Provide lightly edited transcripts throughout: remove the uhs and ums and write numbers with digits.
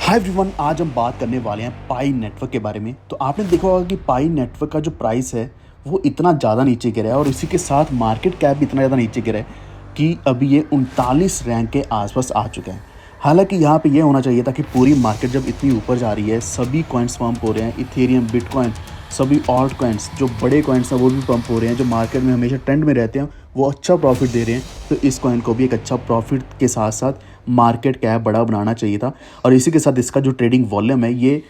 Hi everyone, आज हम बात करने वाले हैं पाई नेटवर्क के बारे में। तो आपने देखा होगा कि पाई नेटवर्क का जो प्राइस है वो इतना ज़्यादा नीचे गिरा है और इसी के साथ मार्केट कैप भी इतना ज़्यादा नीचे गिरा है कि अभी ये 39 रैंक के आसपास आ चुका है। हालांकि यहाँ पे ये होना चाहिए था कि पूरी मार्केट जब इतनी ऊपर जा रही है, सभी कॉइन्स पंप हो रहे हैं, इथेरियम, बिटकॉइन, सभी ऑल्ट कॉइन्स जो बड़े कॉइन्स हैं वो भी पंप हो रहे हैं, जो मार्केट में हमेशा ट्रेंड में रहते हैं वो अच्छा प्रॉफिट दे रहे हैं। तो इस कॉइन को भी एक अच्छा प्रॉफिट के साथ साथ मार्केट कैप बड़ा बनाना चाहिए था और इसी के साथ इसका जो ट्रेडिंग वॉल्यूम है ये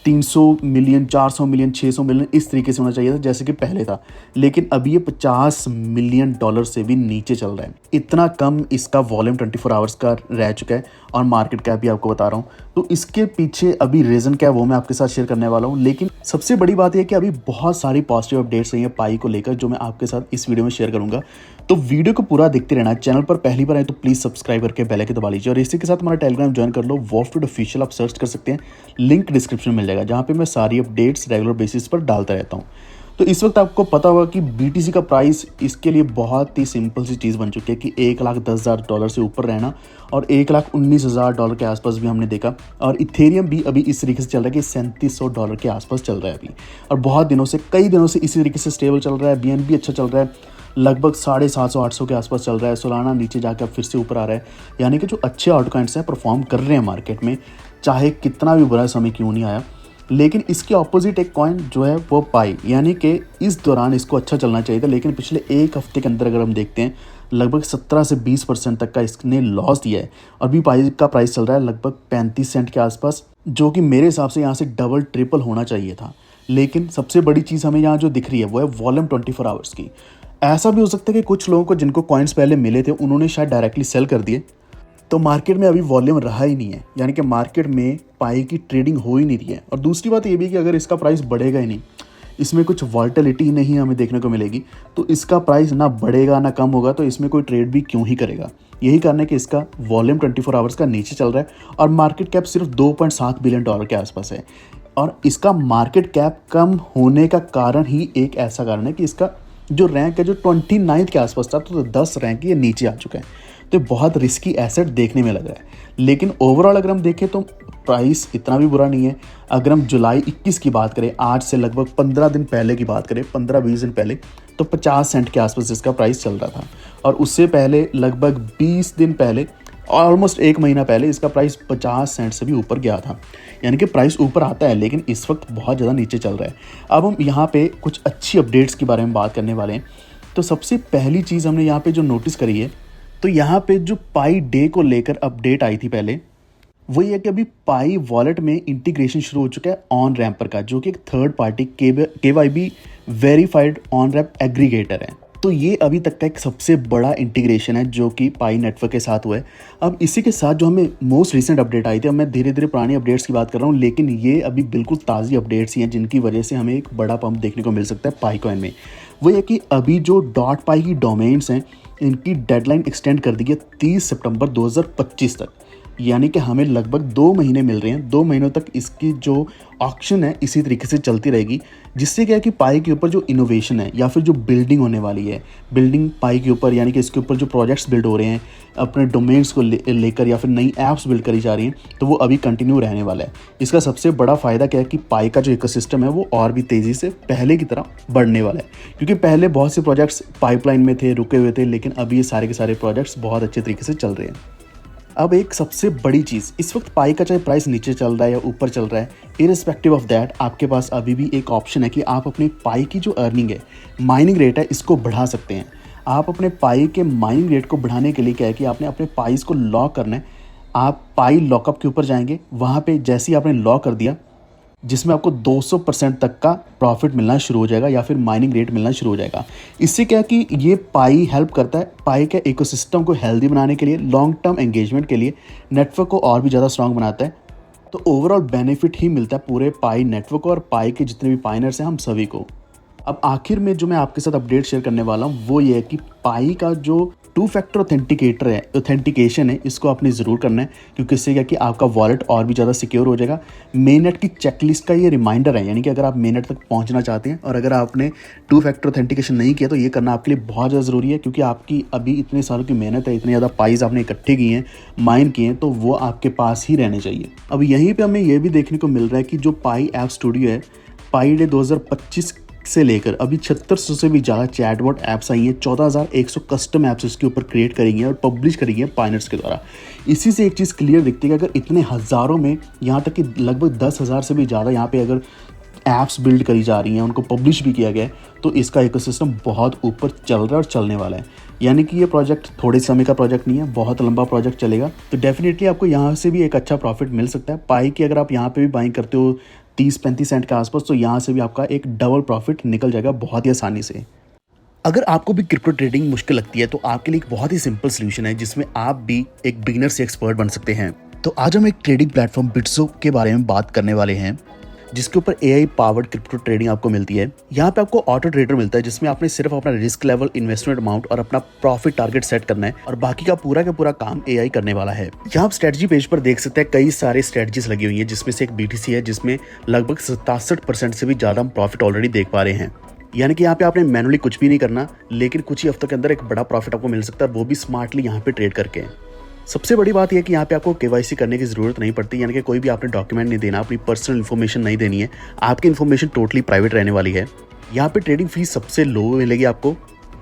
300 मिलियन, 400 मिलियन, 600 मिलियन इस तरीके से होना चाहिए था जैसे कि पहले था। लेकिन अभी ये $50 मिलियन से भी नीचे चल रहा है। इतना कम इसका वॉल्यूम 24 आवर्स का रह चुका है और मार्केट कैप भी आपको बता रहा हूँ। तो इसके पीछे अभी रीज़न क्या है वो मैं आपके साथ शेयर करने वाला हूँ। लेकिन सबसे बड़ी बात यह है कि अभी बहुत सारी पॉजिटिव अपडेट्स रही हैं पाई को लेकर जो मैं आपके साथ इस वीडियो में शेयर करूँगा। तो वीडियो को पूरा देखते रहना। चैनल पर पहली बार आए तो प्लीज़ सब्सक्राइब करके बेल आइकन दबा लीजिए और इसी के साथ हमारा टेलीग्राम ज्वाइन कर लो, वॉल्फटूड ऑफिशियल आप सर्च कर सकते हैं, लिंक डिस्क्रिप्शन में मिल जाएगा जहाँ पे मैं सारी अपडेट्स रेगुलर बेसिस पर डालता रहता हूँ। तो इस वक्त आपको पता होगा कि BTC का प्राइस इसके लिए बहुत ही सिंपल सी चीज़ बन चुकी है कि $1,10,000 से ऊपर रहना और $1,19,000 के आसपास भी हमने देखा। और इथेरियम भी अभी इस तरीके से चल रहा है कि $3700 के आसपास चल रहा है अभी, और बहुत दिनों से, कई दिनों से इसी तरीके से स्टेबल चल रहा है। BNB अच्छा चल रहा है, लगभग 750-800 के आसपास चल रहा है। सोलाना नीचे जाकर फिर से ऊपर आ रहा है, यानी कि जो अच्छे ऑल्ट कॉइन्स हैं परफॉर्म कर रहे हैं मार्केट में, चाहे कितना भी बुरा समय क्यों नहीं आया। लेकिन इसके ऑपोजिट एक कॉइन जो है वो पाई, यानी कि इस दौरान इसको अच्छा चलना चाहिए था, लेकिन पिछले एक हफ्ते के अंदर अगर हम देखते हैं लगभग 17 से 20% तक का इसने लॉस दिया है। और भी पाई का प्राइस चल रहा है लगभग 35 सेंट के आसपास, जो कि मेरे हिसाब से यहाँ से डबल ट्रिपल होना चाहिए था। लेकिन सबसे बड़ी चीज़ हमें यहाँ जो दिख रही है वो है वॉल्यूम 24 आवर्स की। ऐसा भी हो सकता है कि कुछ लोगों को जिनको कॉइन्स पहले मिले थे उन्होंने शायद डायरेक्टली सेल कर दिए, तो मार्केट में अभी वॉल्यूम रहा ही नहीं है, यानी कि मार्केट में पाई की ट्रेडिंग हो ही नहीं रही है। और दूसरी बात ये भी कि अगर इसका प्राइस बढ़ेगा ही नहीं, इसमें कुछ वॉल्टिलिटी नहीं हमें देखने को मिलेगी, तो इसका प्राइस ना बढ़ेगा ना कम होगा, तो इसमें कोई ट्रेड भी क्यों ही करेगा। यही कारण है कि इसका वॉल्यूम 24 आवर्स का नीचे चल रहा है और मार्केट कैप सिर्फ $2.7 बिलियन के आसपास है। और इसका मार्केट कैप कम होने का कारण ही एक ऐसा कारण है कि इसका जो रैंक है जो 29 के आसपास था, तो 10 रैंक ये नीचे आ चुका है। तो बहुत रिस्की एसेट देखने में लग रहा है। लेकिन ओवरऑल अगर हम देखें तो प्राइस इतना भी बुरा नहीं है। अगर हम जुलाई 21 की बात करें, आज से लगभग 15 दिन पहले की बात करें, 15-20 दिन पहले, तो 50 सेंट के आसपास इसका प्राइस चल रहा था। और उससे पहले लगभग 20 दिन पहले, ऑलमोस्ट एक महीना पहले, इसका प्राइस 50 सेंट से भी ऊपर गया था। यानी कि प्राइस ऊपर आता है लेकिन इस वक्त बहुत ज़्यादा नीचे चल रहा है। अब हम यहाँ पे कुछ अच्छी अपडेट्स के बारे में बात करने वाले हैं। तो सबसे पहली चीज़ हमने यहाँ पे जो नोटिस करी है, तो यहाँ पे जो पाई डे को लेकर अपडेट आई थी पहले, वो ये कि अभी पाई वॉलेट में इंटीग्रेशन शुरू हो चुका है ऑन रैम्पर का, जो कि एक third party KYB verified on ramp aggregator है। तो ये अभी तक का एक सबसे बड़ा इंटीग्रेशन है जो कि पाई नेटवर्क के साथ हुआ है। अब इसी के साथ जो हमें मोस्ट रिसेंट अपडेट आई थी, अब मैं धीरे धीरे पुरानी अपडेट्स की बात कर रहा हूँ, लेकिन ये अभी बिल्कुल ताज़ी अपडेट्स ही हैं जिनकी वजह से हमें एक बड़ा पंप देखने को मिल सकता है पाई कॉइन में। वो ये कि अभी जो डॉट पाई की डोमेन्स हैं इनकी डेडलाइन एक्सटेंड कर दी है 30 सितंबर 2025 तक, यानी कि हमें लगभग 2 महीने मिल रहे हैं। 2 महीनों तक इसकी जो ऑक्शन है इसी तरीके से चलती रहेगी, जिससे क्या है कि पाई के ऊपर जो इनोवेशन है या फिर जो बिल्डिंग होने वाली है, बिल्डिंग पाई के ऊपर, यानी कि इसके ऊपर जो प्रोजेक्ट्स बिल्ड हो रहे हैं अपने डोमेन्स को लेकर या फिर नई ऐप्स बिल्ड करी जा रही हैं, तो वो अभी कंटिन्यू रहने वाला है। इसका सबसे बड़ा फ़ायदा क्या है कि पाई का जो इकोसिस्टम है वो और भी तेज़ी से पहले की तरह बढ़ने वाला है, क्योंकि पहले बहुत से प्रोजेक्ट्स पाइपलाइन में थे, रुके हुए थे, लेकिन अभी ये सारे के सारे प्रोजेक्ट्स बहुत अच्छे तरीके से चल रहे हैं। अब एक सबसे बड़ी चीज़, इस वक्त पाई का चाहे प्राइस नीचे चल रहा है या ऊपर चल रहा है, इरिस्पेक्टिव ऑफ दैट आपके पास अभी भी एक ऑप्शन है कि आप अपनी पाई की जो अर्निंग है, माइनिंग रेट है, इसको बढ़ा सकते हैं। आप अपने पाई के माइनिंग रेट को बढ़ाने के लिए क्या है कि आपने अपने पाइस को लॉक करना है। आप पाई लॉकअप के ऊपर जाएंगे, वहाँ पर जैसे ही आपने लॉक कर दिया, जिसमें आपको 200% तक का प्रॉफिट मिलना शुरू हो जाएगा या फिर माइनिंग रेट मिलना शुरू हो जाएगा। इससे क्या है कि ये पाई हेल्प करता है पाई के इकोसिस्टम को हेल्दी बनाने के लिए, लॉन्ग टर्म एंगेजमेंट के लिए, नेटवर्क को और भी ज़्यादा स्ट्रांग बनाता है। तो ओवरऑल बेनिफिट ही मिलता है पूरे पाई नेटवर्क को और पाई के जितने भी पाइनर्स हैं हम सभी को। अब आखिर में जो मैं आपके साथ अपडेट शेयर करने वाला हूँ वो ये है कि पाई का जो टू फैक्टर ऑथेंटिकेशन है, इसको आपने ज़रूर करना है, क्योंकि इससे क्या कि आपका वॉलेट और भी ज़्यादा सिक्योर हो जाएगा। मेननेट की चेकलिस्ट का ये रिमाइंडर है, यानी कि अगर आप मेननेट तक पहुंचना चाहते हैं और अगर आपने टू फैक्टर ऑथेंटिकेशन नहीं किया तो ये करना आपके लिए बहुत ज़्यादा ज़रूरी है, क्योंकि आपकी अभी इतने सालों की मेहनत है, इतने ज़्यादा पाइज आपने इकट्ठे किए हैं, माइन किए हैं, तो वो आपके पास ही रहने चाहिए। अब यहीं पर हमें ये भी देखने को मिल रहा है कि जो पाई ऐप स्टूडियो है, पाई डे 2025 से लेकर अभी 3600 से भी ज़्यादा चैटबॉट ऐप्स आई हैं, 14,100 कस्टम ऐप्स इसके ऊपर क्रिएट करेंगे और पब्लिश करेंगे पायनियर्स के द्वारा। इसी से एक चीज़ क्लियर दिखती है कि अगर इतने हज़ारों में, यहाँ तक कि लगभग 10,000 से भी ज़्यादा यहाँ पे अगर ऐप्स बिल्ड करी जा रही हैं, उनको पब्लिश भी किया गया है, तो इसका इकोसिस्टम बहुत ऊपर चल रहा है और चलने वाला है। यानी कि ये प्रोजेक्ट थोड़े समय का प्रोजेक्ट नहीं है, बहुत लंबा प्रोजेक्ट चलेगा। तो डेफिनेटली आपको यहाँ से भी एक अच्छा प्रॉफिट मिल सकता है। पाई की अगर आप यहाँ पे भी बाइंग करते हो 30-35 सेंट के आसपास, तो यहाँ से भी आपका एक डबल प्रॉफिट निकल जाएगा बहुत ही आसानी से। अगर आपको भी क्रिप्टो ट्रेडिंग मुश्किल लगती है तो आपके लिए एक बहुत ही सिंपल सोल्यूशन है, जिसमें आप भी एक बिगिनर से एक्सपर्ट बन सकते हैं। तो आज हम एक ट्रेडिंग प्लेटफॉर्म बिट्सो के बारे में बात करने वाले हैं, जिसके ऊपर AI पावर्ड क्रिप्टो ट्रेडिंग आपको मिलती है। यहाँ पे आपको ऑटो ट्रेडर मिलता है, जिसमें आपने सिर्फ अपना रिस्क लेवल, इन्वेस्टमेंट अमाउंट और अपना प्रॉफिट टारगेट सेट करना है, और बाकी का पूरा काम AI करने वाला है। यहाँ आप स्ट्रेटजी पेज पर देख सकते हैं कई सारे स्ट्रेटजीज लगी हुई है, जिसमें से एक BTC है, जिसमें लगभग 67% से भी ज़्यादा हम प्रॉफिट ऑलरेडी देख पा रहे हैं। यानी कि यहाँ पे आपने मैनुअली कुछ भी नहीं करना, लेकिन कुछ ही हफ्तों के अंदर एक बड़ा प्रॉफिट आपको मिल सकता है, वो भी स्मार्टली यहाँ पे ट्रेड करके। सबसे बड़ी बात यह है कि यहाँ पे आपको KYC करने की ज़रूरत नहीं पड़ती, यानी कि कोई भी आपने डॉक्यूमेंट नहीं देना, अपनी पर्सनल इन्फॉर्मेशन नहीं देनी है, आपकी इन्फॉर्मेशन टोटली प्राइवेट रहने वाली है। यहाँ पे ट्रेडिंग फीस सबसे लो मिलेगी आपको,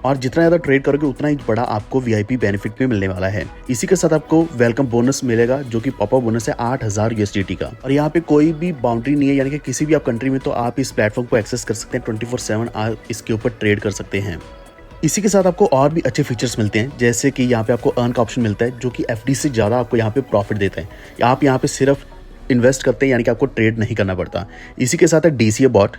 और जितना ज़्यादा ट्रेड करोगे उतना ही बड़ा आपको VIP बेनिफिट भी मिलने वाला है। इसी के साथ आपको वेलकम बोनस मिलेगा, जो कि पॉपअप बोनस है 8,000 USDT का। और यहाँ पे कोई भी बाउंड्री नहीं है, यानी कि किसी भी आप कंट्री में तो आप इस प्लेटफॉर्म को एक्सेस कर सकते हैं, 24/7 आप इसके ऊपर ट्रेड कर सकते हैं। इसी के साथ आपको और भी अच्छे फीचर्स मिलते हैं, जैसे कि यहाँ पे आपको अर्न का ऑप्शन मिलता है, जो कि FD से ज़्यादा आपको यहाँ पे प्रॉफिट देता है। आप यहाँ पे सिर्फ इन्वेस्ट करते हैं, यानी कि आपको ट्रेड नहीं करना पड़ता। इसी के साथ है DCA बॉट,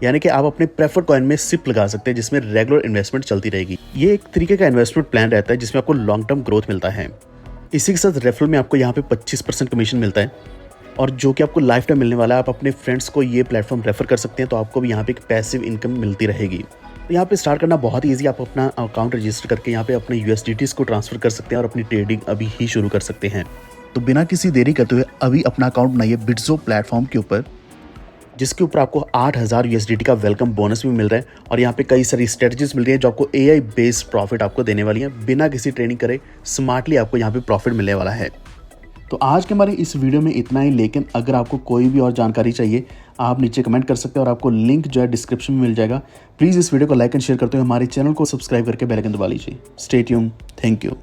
यानी कि आप अपने प्रेफर कॉइन में सिप लगा सकते हैं, जिसमें रेगुलर इन्वेस्टमेंट चलती रहेगी। ये एक तरीके का इन्वेस्टमेंट प्लान रहता है, जिसमें आपको लॉन्ग टर्म ग्रोथ मिलता है। इसी के साथ रेफरल में आपको यहाँ पे 25% कमीशन मिलता है, और जो कि आपको लाइफ टाइम मिलने वाला है। आप अपने फ्रेंड्स को ये प्लेटफॉर्म रेफर कर सकते हैं, तो आपको भी यहाँ पे एक पैसिव इनकम मिलती रहेगी। तो यहाँ पे स्टार्ट करना बहुत ईजी, आप अपना अकाउंट रजिस्टर करके यहाँ पे अपने USDTs को ट्रांसफर कर सकते हैं और अपनी ट्रेडिंग अभी ही शुरू कर सकते हैं। तो बिना किसी देरी करते हुए अभी अपना अकाउंट बनाइए बिट्सो प्लेटफॉर्म के ऊपर, जिसके ऊपर आपको 8,000 USDT का वेलकम बोनस भी मिल रहा है, और यहाँ पे कई सारी स्ट्रेटजीज मिल रही है जो आपको AI बेस्ड प्रॉफिट आपको देने वाली है। बिना किसी ट्रेनिंग करे स्मार्टली आपको यहाँ पे प्रॉफिट मिलने वाला है। तो आज के हमारे इस वीडियो में इतना ही, लेकिन अगर आपको कोई भी और जानकारी चाहिए आप नीचे कमेंट कर सकते हैं, और आपको लिंक जो है डिस्क्रिप्शन में मिल जाएगा। प्लीज़ इस वीडियो को लाइक एंड शेयर करते हुए हमारे चैनल को सब्सक्राइब करके बेल आइकन दबा लीजिए। Stay tuned, thank you.